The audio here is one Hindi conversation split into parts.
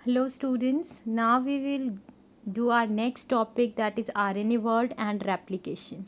Hello students, now we will do our next topic, that is RNA word and replication.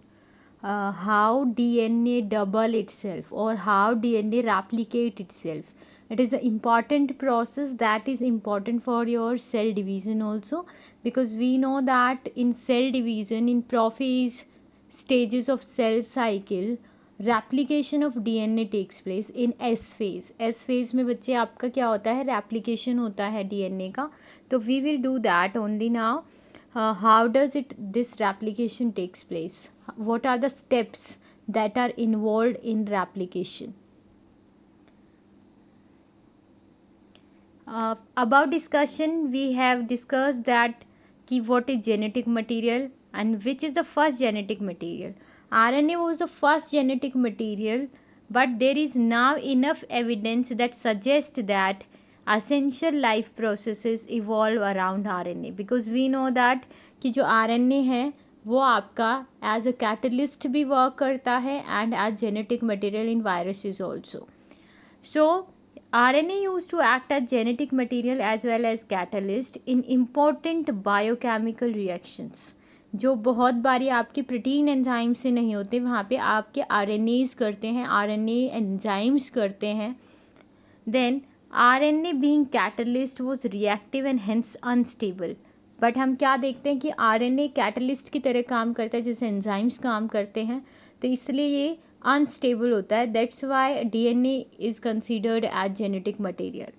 How DNA double itself or how DNA replicate itself. It is an important process that is important for your cell division also, because we know that in cell division, in prophase stages of cell cycle, replication of DNA takes place in S phase. S phase में बच्चे आपका क्या होता है, replication होता है DNA का. तो we will do that only now. How does this replication takes place? What are the steps that are involved in replication? About discussion, we have discussed that what is genetic material and which is the first genetic material. RNA was the first genetic material, but there is now enough evidence that suggests that essential life processes evolve around RNA, because we know that कि जो RNA है वो आपका as a catalyst भी work करता है and as genetic material in viruses also. So RNA used to act as genetic material as well as catalyst in important biochemical reactions. जो बहुत बारी आपके प्रोटीन एंजाइम से नहीं होते, वहाँ पे आपके RNAs करते हैं, RNA एंजाइम्स करते हैं. Then RNA being catalyst was reactive and hence unstable. But हम क्या देखते हैं कि RNA कैटलिस्ट की तरह काम करता है जैसे एंजाइम्स काम करते हैं, तो इसलिए ये अनस्टेबल होता है. That's why DNA is considered as genetic material.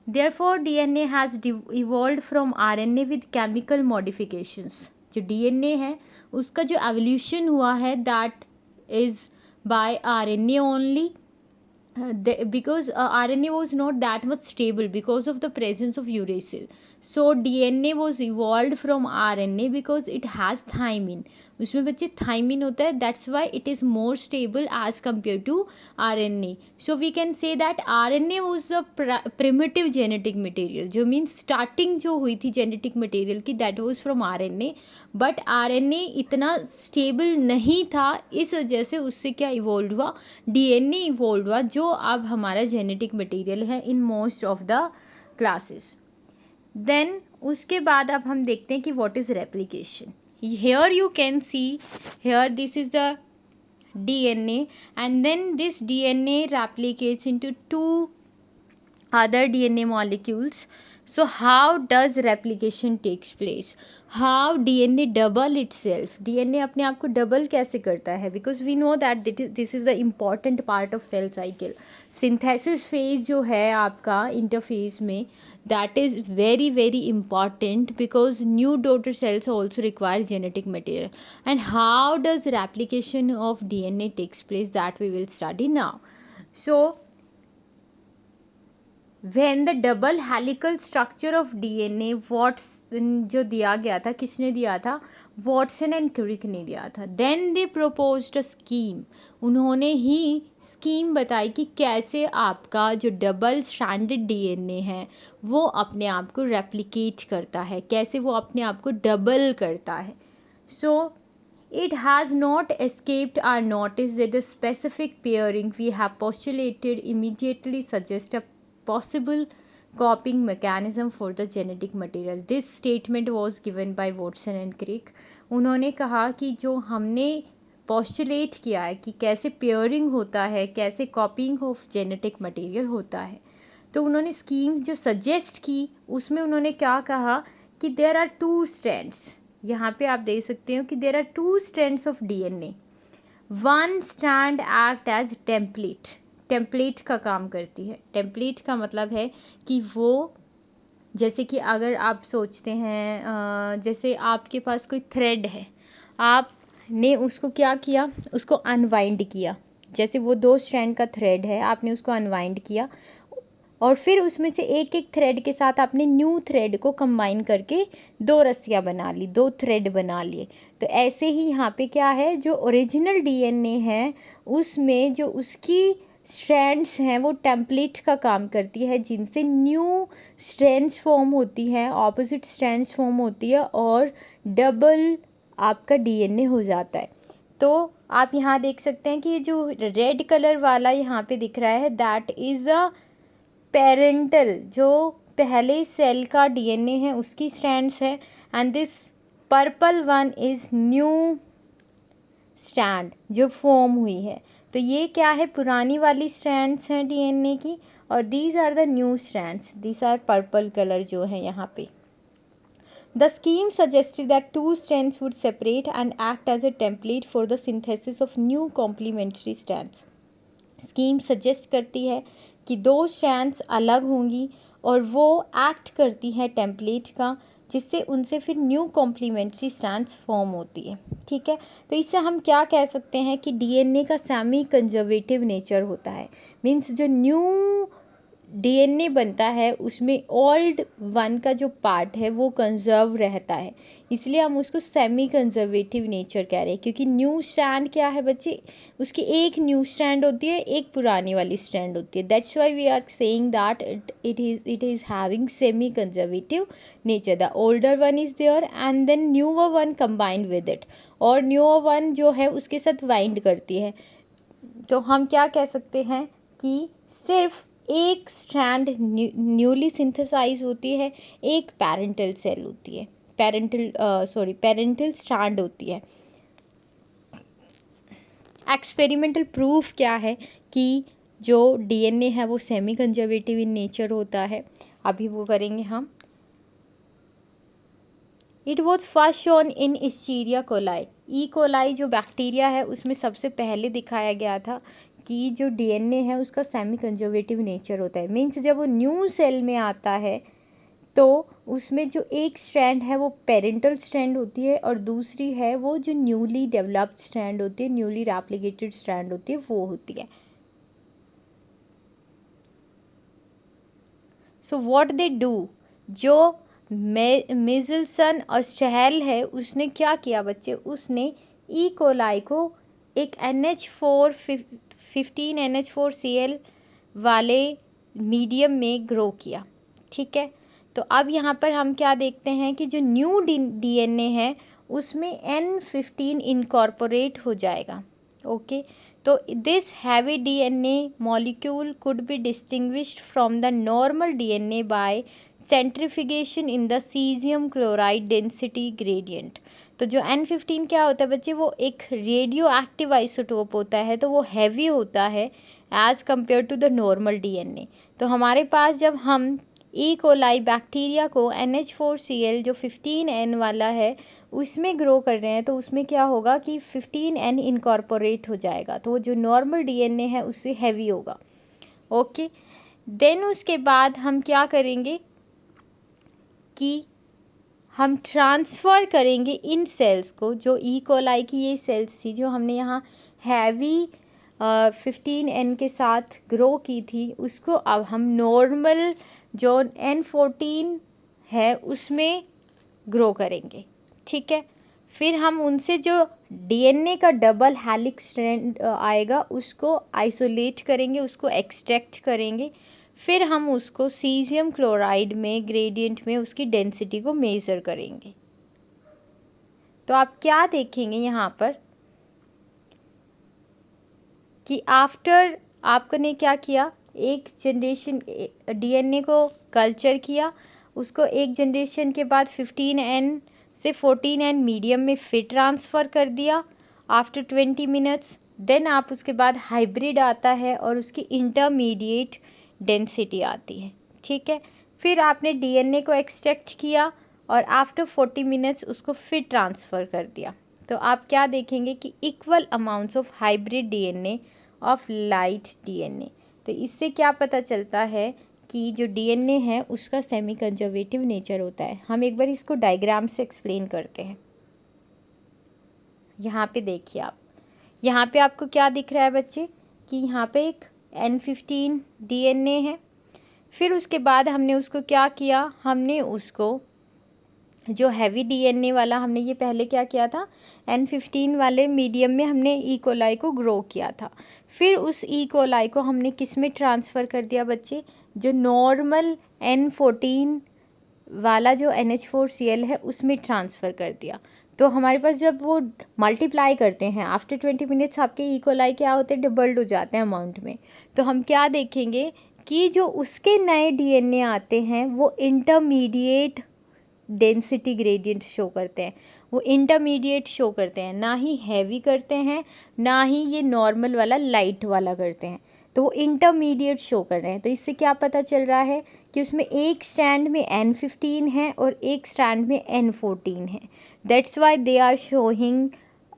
Therefore DNA has evolved from RNA with chemical modifications. जो DNA है उसका जो एवोल्यूशन हुआ है that is by RNA only, because RNA was not that much stable because of the presence of uracil. So DNA was evolved from RNA because it has thymine. उसमें बच्चे थाइमिन होता है, that's why it is more stable as compared to RNA. So we can say that RNA was the primitive genetic material, जो means starting जो हुई थी genetic material की, that was from RNA. But RNA इतना स्टेबल नहीं था, इस वजह से उससे क्या इवॉल्व हुआ, DNA इवॉल्व हुआ, जो अब हमारा जेनेटिक मटेरियल है in most of the classes. Then उसके बाद अब हम देखते हैं कि what is replication. Here you can see, here this is the DNA and then this DNA replicates into two other DNA molecules. So how does replication takes place? How DNA double itself? DNA अपने आप को डबल कैसे करता है? Because we know that this is the important part of cell cycle. Synthesis phase जो है आपका interphase में, that is very very important because new daughter cells also require genetic material. And how does replication of DNA takes place, that we will study now. So when the double helical structure of DNA, जो दिया गया था, किसने दिया था, वॉटसन एंड क्रिक ने दिया था. Then they proposed a scheme. उन्होंने ही स्कीम बताई कि कैसे आपका जो डबल स्ट्रैंडेड DNA है वो अपने आप को रेप्लिकेट करता है, कैसे वो अपने आप को डबल करता है. सो it has not escaped our notice that the specific pairing we have postulated immediately suggests a possible copying mechanism for the genetic material. This statement was given by Watson and Crick. उन्होंने कहा कि जो हमने postulate किया है कि कैसे पेयरिंग होता है, कैसे कॉपिंग ऑफ जेनेटिक मटेरियल होता है, तो उन्होंने स्कीम जो सजेस्ट की उसमें उन्होंने क्या कहा कि देयर आर टू स्ट्रैंड्स. यहाँ पे आप देख सकते हो कि there are two strands of DNA. One strand act as template का काम करती है. टेम्पलेट का मतलब है कि वो, जैसे कि अगर आप सोचते हैं जैसे आपके पास कोई थ्रेड है, आपने उसको क्या किया, उसको अनवाइंड किया. जैसे वो 2 स्ट्रैंड का थ्रेड है, आपने उसको अनवाइंड किया और फिर उसमें से एक एक थ्रेड के साथ आपने न्यू थ्रेड को कंबाइन करके 2 रस्सियाँ बना ली, 2 थ्रेड बना लिए. तो ऐसे ही यहाँ पे क्या है, जो ओरिजिनल DNA है उसमें जो उसकी स्ट्रैंड्स हैं वो टेम्पलेट का काम करती है, जिनसे न्यू स्ट्रैंड्स फॉर्म होती है, ऑपोजिट स्ट्रैंड्स फॉर्म होती है और डबल आपका DNA हो जाता है. तो आप यहाँ देख सकते हैं कि ये जो रेड कलर वाला यहाँ पे दिख रहा है दैट इज़ अ पेरेंटल, जो पहले सेल का डीएनए है उसकी स्ट्रैंड्स है, and this purple one is new strand जो फॉर्म हुई है। तो ये क्या है, पुरानी वाली स्ट्रैंड्स हैं डीएनए की, और these are the new strands, these are purple colour जो है यहाँ पे। The scheme suggested that two strands would separate and act as a template for the synthesis of new complementary strands. Scheme suggest करती है कि दो strands अलग होंगी और वो act करती है template का, जिससे उनसे फिर न्यू कॉम्प्लीमेंट्री स्ट्रैंड्स फॉर्म होती है। ठीक है, तो इससे हम क्या कह सकते हैं कि डीएनए का सेमी कंजर्वेटिव नेचर होता है। मीन्स जो न्यू डीएनए बनता है उसमें ओल्ड वन का जो पार्ट है वो कंजर्व रहता है, इसलिए हम उसको सेमी कंजर्वेटिव नेचर कह रहे हैं। क्योंकि न्यू स्ट्रैंड क्या है बच्चे, उसकी एक न्यू स्ट्रैंड होती है, एक पुरानी वाली स्ट्रैंड होती है। That's why we are saying that it is having semi conservative nature. The older one is there and then newer one combined with it, और न्यूअर वन जो है उसके साथ वाइंड करती है। तो हम क्या कह सकते हैं कि सिर्फ एक स्ट्रैंड न्यूली सिंथेसाइज होती है, एक पेरेंटल सेल होती है, पेरेंटल स्ट्रैंड होती है। एक्सपेरिमेंटल प्रूफ क्या है कि जो डीएनए है वो सेमी कंजर्वेटिव इन नेचर होता है, अभी वो करेंगे हम। It was first shown in Escherichia coli. E coli जो बैक्टीरिया है उसमें सबसे पहले दिखाया गया था कि जो डीएनए है उसका सेमी कंजर्वेटिव नेचर होता है। मीन्स जब वो न्यू सेल में आता है तो उसमें जो एक स्ट्रैंड है वो पेरेंटल स्ट्रैंड होती है, और दूसरी है वो जो न्यूली डेवलप्ड स्ट्रैंड होती है, न्यूली रेप्लिकेटेड स्ट्रैंड होती है, वो होती है। सो व्हाट दे डू, जो मेजल्सन और स्टहल है उसने क्या किया बच्चे, उसने ई कोलाई को एक NH4 NH4Cl वाले मीडियम में ग्रो किया। ठीक है, तो अब यहाँ पर हम क्या देखते हैं कि जो न्यू डीएनए है उसमें N15 इनकॉर्पोरेट हो जाएगा। ओके, तो this heavy DNA molecule could be distinguished from the normal DNA by centrification in the caesium chloride density gradient. तो जो N15 क्या होता है बच्चे, वो एक रेडियो एक्टिव आइसोटोप होता है, तो वो हैवी होता है as compare to the normal DNA. तो हमारे पास जब हम ई कोलाई बैक्टीरिया को NH4Cl जो 15N वाला है उसमें ग्रो कर रहे हैं, तो उसमें क्या होगा कि 15N इनकॉर्पोरेट हो जाएगा, तो वो जो नॉर्मल डीएनए है उससे हैवी होगा। ओके, देन उसके बाद हम क्या करेंगे कि हम ट्रांसफ़र करेंगे इन सेल्स को, जो ई कोलाई की ये सेल्स थी जो हमने यहाँ हैवी 15N के साथ ग्रो की थी, उसको अब हम नॉर्मल जो N14 है उसमें ग्रो करेंगे। ठीक है, फिर हम उनसे जो डीएनए का डबल हेलिक्स स्ट्रैंड आएगा उसको आइसोलेट करेंगे, उसको एक्सट्रैक्ट करेंगे, फिर हम उसको सीजियम क्लोराइड में ग्रेडियंट में उसकी डेंसिटी को मेज़र करेंगे। तो आप क्या देखेंगे यहाँ पर कि आफ्टर आपने क्या किया, एक जनरेशन डीएनए को कल्चर किया, उसको एक जनरेशन के बाद 15N से 14N मीडियम में फिर ट्रांसफ़र कर दिया आफ्टर 20 मिनट्स। देन आप उसके बाद हाइब्रिड आता है और उसकी इंटरमीडिएट डेंसिटी आती है। ठीक है, फिर आपने डीएनए को एक्सट्रैक्ट किया और आफ्टर 40 मिनट्स उसको फिर ट्रांसफ़र कर दिया। तो आप क्या देखेंगे कि equal amounts of hybrid DNA of light DNA. तो इससे क्या पता चलता है कि जो डीएनए है उसका सेमी कंजर्वेटिव नेचर होता है। हम एक बार इसको डायग्राम से एक्सप्लेन करते हैं। यहाँ पे देखिए आप, यहाँ पे आपको क्या दिख रहा है बच्चे कि यहाँ पे एक N15 डीएनए है, फिर उसके बाद हमने उसको क्या किया, हमने उसको जो हैवी डीएनए वाला हमने ये पहले क्या किया था, N15 वाले मीडियम में हमने ई कोलाई को ग्रो किया था, फिर उस ई कोलाई को हमने किस में ट्रांसफ़र कर दिया बच्चे, जो नॉर्मल N14 वाला जो NH4Cl है उसमें ट्रांसफ़र कर दिया। तो हमारे पास जब वो मल्टीप्लाई करते हैं आफ्टर 20 मिनट्स आपके ई कोलाई क्या होते हैं, डबल्ड हो जाते हैं अमाउंट में। तो हम क्या देखेंगे कि जो उसके नए डीएनए आते हैं वो इंटरमीडिएट डेंसिटी ग्रेडियंट शो करते हैं, वो इंटरमीडिएट शो करते हैं, ना ही हैवी करते हैं ना ही ये नॉर्मल वाला लाइट वाला करते हैं, तो वो इंटरमीडिएट शो कर रहे हैं। तो इससे क्या पता चल रहा है कि उसमें एक स्ट्रैंड में N15 है और एक स्ट्रैंड में N14 है। That's why they are showing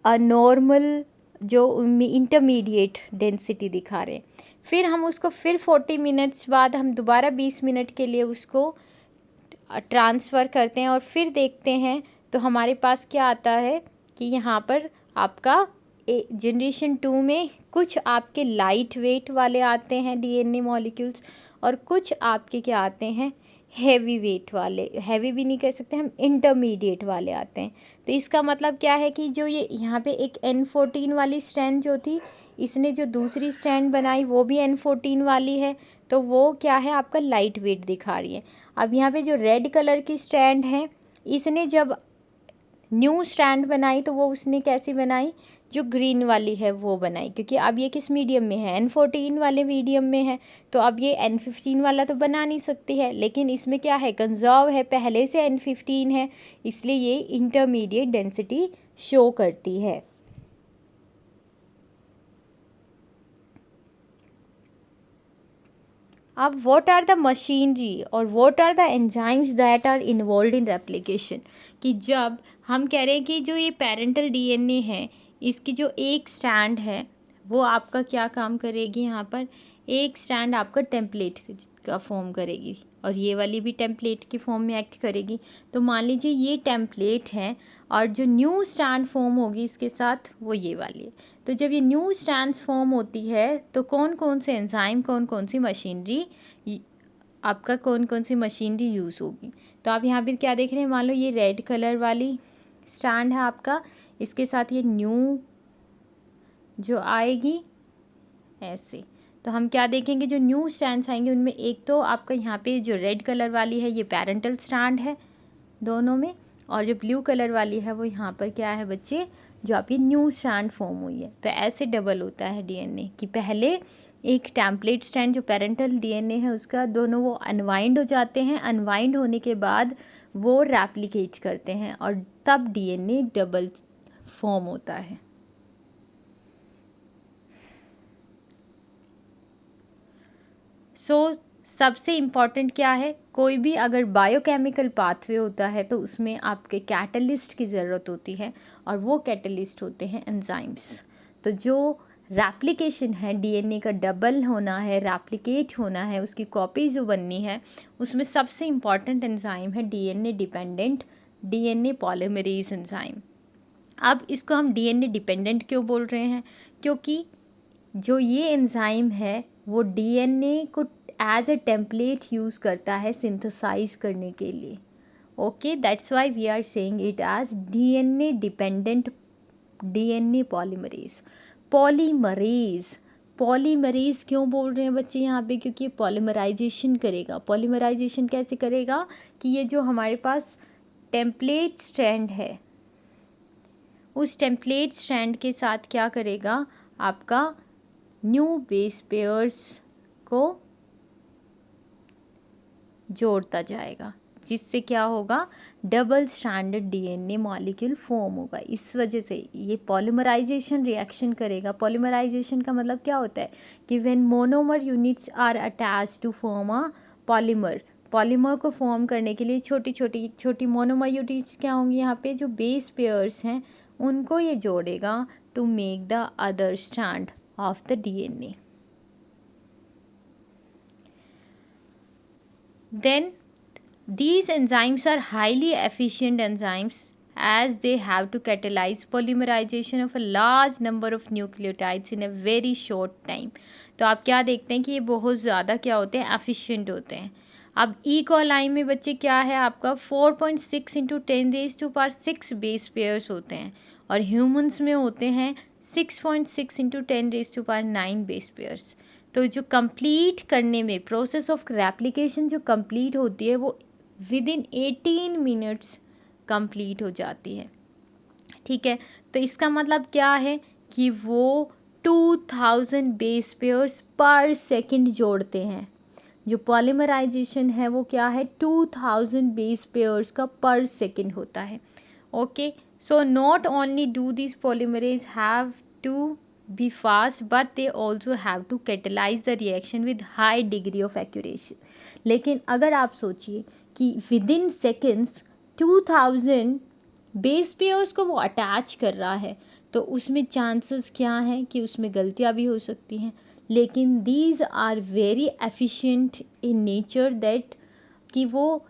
a normal जो उनमें इंटरमीडिएट डेंसिटी दिखा रहे हैं। फिर हम उसको फिर 40 मिनट्स बाद हम दोबारा 20 मिनट के लिए उसको ट्रांसफ़र करते हैं और फिर देखते हैं तो हमारे पास क्या आता है कि यहाँ पर आपका जनरेशन 2 में कुछ आपके लाइट वेट वाले आते हैं डीएनए मॉलिक्यूल्स और कुछ आपके क्या आते हैं हैवी वेट वाले, हैवी भी नहीं कह सकते हम, इंटरमीडिएट वाले आते हैं। तो इसका मतलब क्या है कि जो ये यहाँ पे एक N14 वाली स्ट्रैंड जो थी, इसने जो दूसरी स्ट्रैंड बनाई वो भी N14 वाली है, तो वो क्या है आपका लाइट वेट दिखा रही है। अब यहाँ पे जो रेड कलर की स्ट्रैंड है, इसने जब न्यू स्ट्रैंड बनाई तो वो उसने कैसी बनाई, जो ग्रीन वाली है वो बनाई, क्योंकि अब ये किस मीडियम में है, N14 वाले मीडियम में है, तो अब ये N15 वाला तो बना नहीं सकती है, लेकिन इसमें क्या है कंजर्व है, पहले से N15 है, इसलिए ये इंटरमीडिएट डेंसिटी शो करती है। अब व्हाट आर द मशीनरी और what are the enzymes that are involve in replication, कि जब हम कह रहे हैं कि जो ये पेरेंटल डीएनए है इसकी जो एक स्ट्रैंड है वो आपका क्या काम करेगी, यहाँ पर एक स्ट्रैंड आपका टेम्पलेट का फॉर्म करेगी और ये वाली भी टेम्पलेट की फॉर्म में एक्ट करेगी। तो मान लीजिए ये टेम्पलेट है और जो न्यू स्ट्रैंड फॉर्म होगी इसके साथ वो ये वाली है। तो जब ये न्यू स्ट्रैंड्स फॉर्म होती है तो कौन कौन से एंजाइम, कौन कौन सी मशीनरी, आपका कौन कौन सी मशीनरी यूज़ होगी। तो आप यहाँ पे क्या देख रहे हैं, मान लो ये रेड कलर वाली स्ट्रैंड है आपका, इसके साथ ये न्यू जो आएगी ऐसे, तो हम क्या देखेंगे जो न्यू स्ट्रैंड्स आएंगे उनमें एक तो आपका यहाँ पे जो रेड कलर वाली है ये पैरेंटल स्ट्रैंड है दोनों में, और जो ब्लू कलर वाली है वो यहाँ पर क्या है बच्चे, जो आपकी न्यू स्ट्रैंड फॉर्म हुई है। तो ऐसे डबल होता है डीएनए कि पहले एक टेम्पलेट स्ट्रैंड जो पेरेंटल डीएनए है उसका दोनों वो अनवाइंड हो जाते हैं, अनवाइंड होने के बाद वो रेप्लिकेट करते हैं और तब डीएनए डबल फॉर्म होता है। सबसे इम्पॉर्टेंट क्या है, कोई भी अगर बायोकेमिकल पाथवे होता है तो उसमें आपके कैटलिस्ट की ज़रूरत होती है और वो कैटलिस्ट होते हैं एंजाइम्स। तो जो रेप्लिकेशन है, डीएनए का डबल होना है, रेप्लिकेट होना है, उसकी कॉपी जो बननी है, उसमें सबसे इम्पॉर्टेंट एंजाइम है DNA dependent DNA polymerase enzyme. अब इसको हम डीएनए डिपेंडेंट क्यों बोल रहे हैं, क्योंकि जो ये एंजाइम है वो डीएनए को एज अ टेम्पलेट यूज़ करता है सिंथेसाइज करने के लिए। Okay, that's why we are saying it as DNA dependent DNA polymerase. Polymerase क्यों बोल रहे हैं बच्चे यहाँ पे, क्योंकि पॉलीमराइजेशन करेगा। पॉलीमराइजेशन कैसे करेगा कि ये जो हमारे पास टेम्पलेट स्ट्रैंड है उस टेम्पलेट स्ट्रैंड के साथ क्या करेगा, आपका न्यू बेस पेयर्स को जोड़ता जाएगा, जिससे क्या होगा, double stranded DNA molecule form होगा। इस वजह से ये पॉलीमराइजेशन रिएक्शन करेगा। पॉलीमराइजेशन का मतलब क्या होता है कि when monomer units are attached to form a polymer, polymer को फॉर्म करने के लिए छोटी छोटी मोनोमर यूनिट्स क्या होंगी, यहाँ पे जो बेस पेयर्स हैं उनको ये जोड़ेगा to make the other strand of the DNA. Then these enzymes are highly efficient enzymes as they have to catalyze polymerization of a large number of nucleotides in a very short time. तो आप क्या देखते हैं कि ये बहुत ज़्यादा क्या होते हैं, एफिशिएंट होते हैं। अब ई कॉलाई में बच्चे क्या है आपका 4.6 इंटू 10⁻⁶ बेस पेयर्स होते हैं और ह्यूमंस में होते हैं 6.6 इंटू 10⁻⁹ बेस पेयर्स। तो जो कंप्लीट करने में प्रोसेस ऑफ रेप्लिकेशन जो कंप्लीट होती है वो विद इन 18 मिनट्स कंप्लीट हो जाती है। ठीक है, तो इसका मतलब क्या है कि वो 2000 बेस पेयर्स पर सेकंड जोड़ते हैं। जो पॉलीमराइजेशन है वो क्या है, 2000 बेस पेयर्स का पर सेकेंड होता है. Okay, so not only do these polymerase have to be fast but they also have to catalyze the reaction with high degree of accuracy. लेकिन अगर आप सोचिए कि within seconds 2000 बेस पेयर्स को वो अटैच कर रहा है, तो उसमें चांसेस क्या हैं कि उसमें गलतियां भी हो सकती हैं. लेकिन these are very efficient in nature that कि वो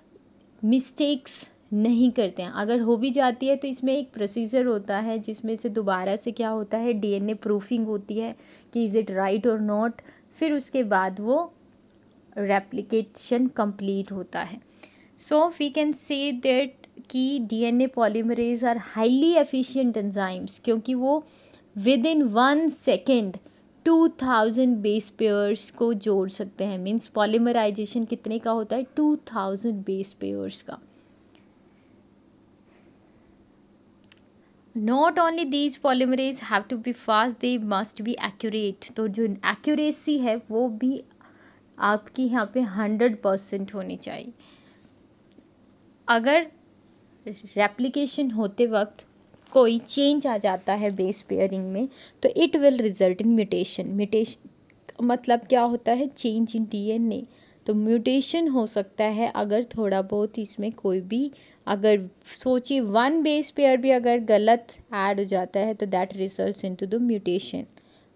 मिस्टेक्स नहीं करते हैं. अगर हो भी जाती है तो इसमें एक प्रोसीजर होता है जिसमें से दोबारा से क्या होता है, डीएनए प्रूफिंग होती है कि इज़ इट राइट और नॉट. फिर उसके बाद वो रेप्लिकेशन कंप्लीट होता है. So we can say that कि DNA polymerase are highly efficient enzymes, क्योंकि वो within 1 second 2000 base pairs को जोड़ सकते हैं. मीन्स पॉलीमराइजेशन कितने का होता है, 2000 बेस पेयर्स का. Not only these polymerase have to be fast, they must be accurate. तो जो एक्यूरेसी है वो भी आपकी यहाँ पे 100% होनी चाहिए. अगर रेप्लिकेशन होते वक्त कोई चेंज आ जाता है बेस पेयरिंग में, तो it will result in mutation. Mutation मतलब क्या होता है, चेंज इन डीएनए. तो म्यूटेशन हो सकता है अगर थोड़ा बहुत इसमें कोई भी, अगर सोचिए 1 बेस पेयर भी अगर गलत ऐड हो जाता है तो that results into the mutation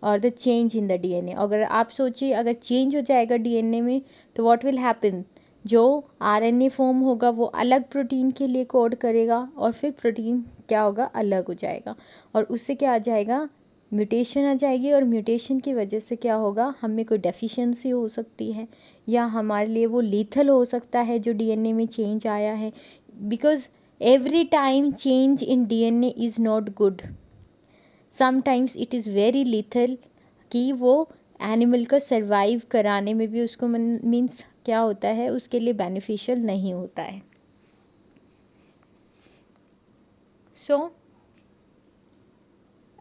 और the change in the DNA. अगर आप सोचिए अगर चेंज हो जाएगा डीएनए में तो व्हाट विल हैपन, जो आरएनए फॉर्म होगा वो अलग प्रोटीन के लिए कोड करेगा और फिर प्रोटीन क्या होगा, अलग हो जाएगा. और उससे क्या आ जाएगा, म्यूटेशन आ जाएगी. और म्यूटेशन की वजह से क्या होगा, हमें कोई डेफिशिएंसी हो सकती है या हमारे लिए वो लीथल हो सकता है जो डीएनए में चेंज आया है. Because every time change in DNA is not good, sometimes it is very lethal कि वो एनिमल को सर्वाइव कराने में भी उसको मीन्स क्या होता है, उसके लिए बेनिफिशियल नहीं होता है. So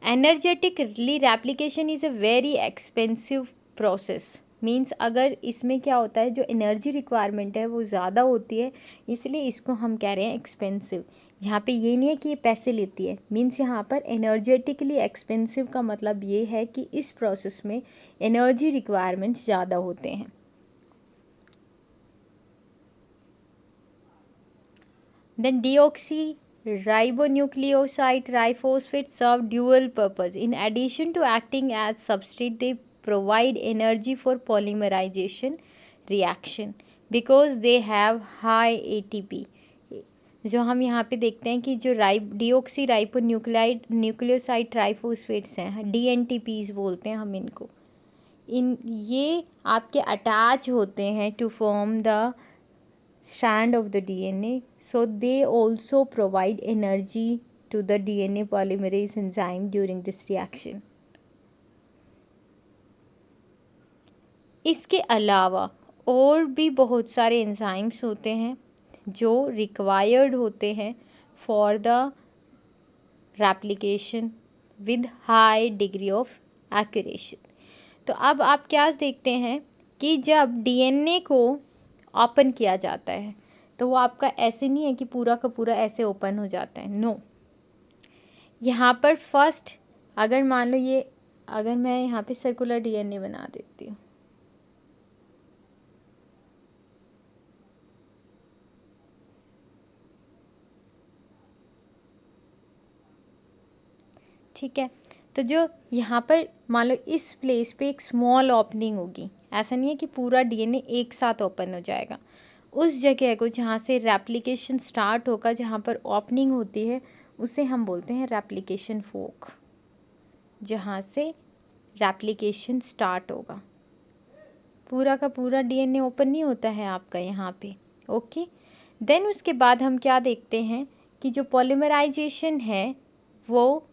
energetically replication is a very expensive process. Means अगर इसमें क्या होता है, जो एनर्जी रिक्वायरमेंट है वो ज़्यादा होती है, इसलिए इसको हम कह रहे हैं एक्सपेंसिव. यहाँ पे ये नहीं है कि ये पैसे लेती है. मीन्स यहाँ पर एनर्जेटिकली एक्सपेंसिव का मतलब ये है कि इस प्रोसेस में एनर्जी रिक्वायरमेंट्स ज़्यादा होते हैं. Then deoxyribonucleoside triphosphates serve dual purpose. In addition to acting as substrate, they provide energy for polymerization reaction because they have high ATP. जो हम यहाँ पे देखते हैं कि जो डीऑक्सी न्यूक्लियोसाइड ट्राइफोस्फेट्स हैं, DNTPs बोलते हैं हम इनको, ये आपके अटैच होते हैं to form the strand of the DNA, so they also provide energy to the DNA polymerase enzyme during this reaction. इसके अलावा और भी बहुत सारे एंजाइम्स होते हैं जो रिक्वायर्ड होते हैं for the replication with high degree of accuracy. तो अब आप क्या देखते हैं कि जब डीएनए को ओपन किया जाता है तो वो आपका ऐसे नहीं है कि पूरा का पूरा ऐसे ओपन हो जाता है. नो, यहाँ पर फर्स्ट अगर मान लो ये, अगर मैं यहाँ पे सर्कुलर डीएनए बना देती हूँ, ठीक है, तो जो यहाँ पर मान लो इस प्लेस पे एक स्मॉल ओपनिंग होगी. ऐसा नहीं है कि पूरा डीएनए एक साथ ओपन हो जाएगा. उस जगह को जहाँ से रेप्लिकेशन स्टार्ट होगा, जहाँ पर ओपनिंग होती है, उसे हम बोलते हैं रेप्लिकेशन फोक. जहाँ से रेप्लिकेशन स्टार्ट होगा, पूरा का पूरा डीएनए ओपन नहीं होता है आपका यहाँ पे. ओके, देन उसके बाद हम क्या देखते हैं कि जो पॉलीमराइजेशन है वो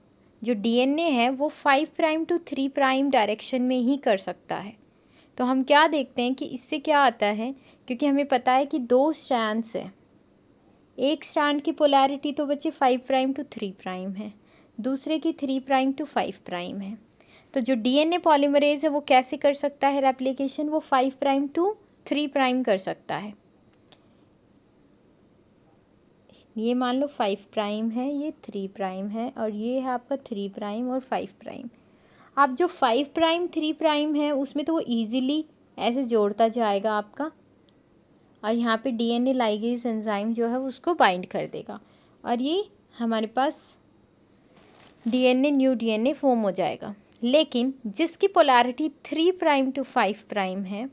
जो डीएनए है वो 5 प्राइम टू 3 प्राइम डायरेक्शन में ही कर सकता है. तो हम क्या देखते हैं कि इससे क्या आता है, क्योंकि हमें पता है कि 2 स्ट्रैंड्स है, एक स्ट्रैंड की पोलैरिटी तो बच्चे 5 प्राइम टू 3 प्राइम है, दूसरे की 3 प्राइम टू 5 प्राइम है. तो जो डीएनए पॉलीमरेज है वो कैसे कर सकता है रेप्लिकेशन, वो 5 प्राइम टू 3 प्राइम कर सकता है। ये मान लो 5 प्राइम है, ये 3 प्राइम है, और ये है आपका 3 प्राइम और 5 प्राइम। अब जो 5 प्राइम 3 प्राइम है उसमें तो वो ईजिली ऐसे जोड़ता जाएगा आपका, और यहाँ पे डीएनए लाइगेज एंजाइम जो है उसको बाइंड कर देगा, और ये हमारे पास डीएनए न्यू डीएनए फॉर्म हो जाएगा। लेकिन जिसकी पोलैरिटी 3 प्राइम टू 5 प्राइम है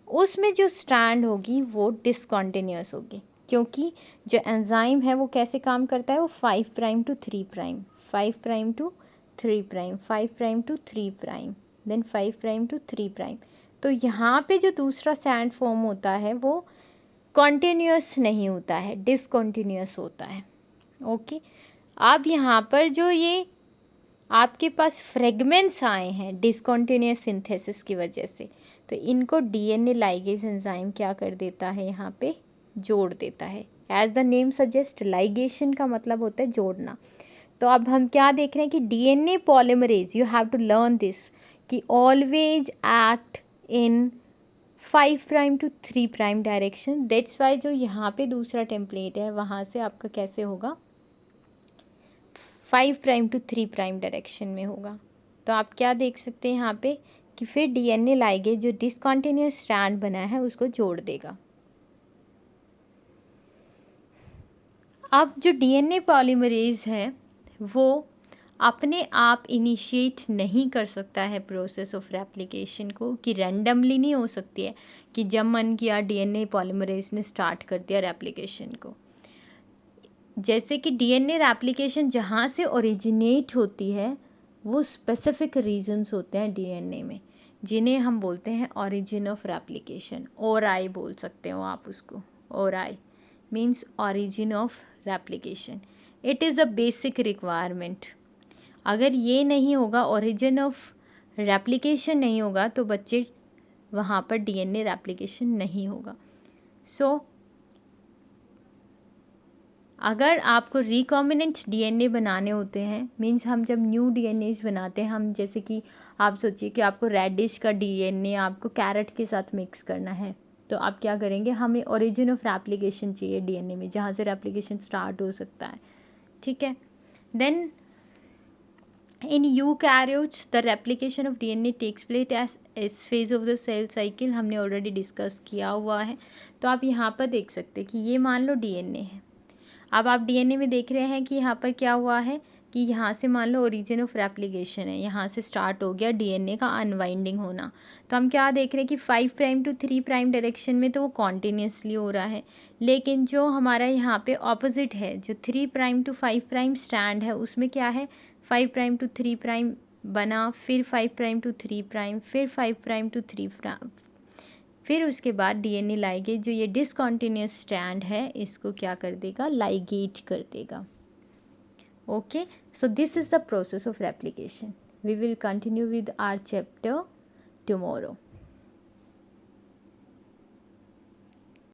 उसमें जो स्ट्रैंड होगी वो डिसकंटिन्यूअस होगी, क्योंकि जो एंजाइम है वो कैसे काम करता है, वो 5 prime to 3 prime, 5 prime to 3 prime, 5 prime to 3 prime, then 5 prime to 3 prime. तो यहाँ पे जो दूसरा स्ट्रैंड फॉर्म होता है वो कॉन्टिन्यूअस नहीं होता है, डिसकंटिन्यूअस होता है। ओके, अब यहाँ पर जो ये आपके पास फ्रेगमेंट्स आए हैं डिसकंटिन्यूअस सिंथेसिस की वजह से, तो इनको डीएनए लाइगेज एंजाइम क्या कर देता है, यहाँ पे जोड़ देता है। As the name suggest, ligation का मतलब होता है जोड़ना। तो अब हम क्या देख रहे हैं कि DNA polymerase, you have to learn this, कि always act in 5 prime to 3 prime direction. That's why जो यहाँ पे दूसरा टेम्पलेट है वहाँ से आपका कैसे होगा, 5 प्राइम टू 3 प्राइम डायरेक्शन में होगा। तो आप क्या देख सकते हैं यहाँ पे कि फिर डीएनए लाइगेज जो डिसकंटिन्यूअस स्ट्रैंड बना है उसको जोड़ देगा। अब जो डीएनए पॉलीमरेज है वो अपने आप इनिशिएट नहीं कर सकता है प्रोसेस ऑफ रेप्लिकेशन को, कि रैंडमली नहीं हो सकती है कि जब मन किया डीएनए पॉलीमरेज ने स्टार्ट कर दिया रेप्लिकेशन को। जैसे कि डीएनए रेप्लिकेशन जहाँ से ओरिजिनेट होती है वो स्पेसिफिक रीजन्स होते हैं डीएनए में, जिन्हें हम बोलते हैं ओरिजिन ऑफ रेप्लिकेशन, और आई बोल सकते हो आप उसको, और I means origin of replication. It is a basic requirement. अगर ये नहीं होगा, ओरिजिन ऑफ रेप्लिकेशन नहीं होगा, तो बच्चे वहाँ पर डीएनए रेप्लिकेशन नहीं होगा। सो अगर आपको रिकॉम्बिनेंट डीएनए बनाने होते हैं, मीन्स हम जब न्यू डीएनए बनाते हैं, हम जैसे कि आप सोचिए कि आपको रेडिश का डीएनए आपको कैरेट के साथ मिक्स करना है, तो आप क्या करेंगे, हमें ओरिजिन ऑफ रेप्लिकेशन चाहिए डीएनए में, जहाँ से रेप्लिकेशन स्टार्ट हो सकता है। ठीक है, then in eukaryotes the replication of DNA takes place S phase of the cell cycle, हमने ऑलरेडी डिस्कस किया हुआ है। तो आप यहाँ पर देख सकते हैं कि ये मान लो डीएनए है। अब आप डीएनए में देख रहे हैं कि यहाँ पर क्या हुआ है कि यहाँ से मान लो ओरिजिन ऑफ रेप्लिकेशन है, यहाँ से स्टार्ट हो गया डीएनए का अनवाइंडिंग होना। तो हम क्या देख रहे हैं कि 5 प्राइम टू 3 प्राइम डायरेक्शन में तो वो कॉन्टिन्यूसली हो रहा है, लेकिन जो हमारा यहाँ पे ऑपोजिट है, जो 3 प्राइम टू 5 प्राइम स्ट्रैंड है, उसमें क्या है, 5 प्राइम टू 3 प्राइम बना, फिर 5 प्राइम टू 3 प्राइम, फिर 5 प्राइम टू 3 प्राइम, फिर उसके बाद डीएनए लाइगेज जो ये डिसकंटिन्यूअस स्ट्रैंड है इसको क्या कर देगा, लाइगेट कर देगा। Okay, so this is the process of replication. We will continue with our chapter tomorrow.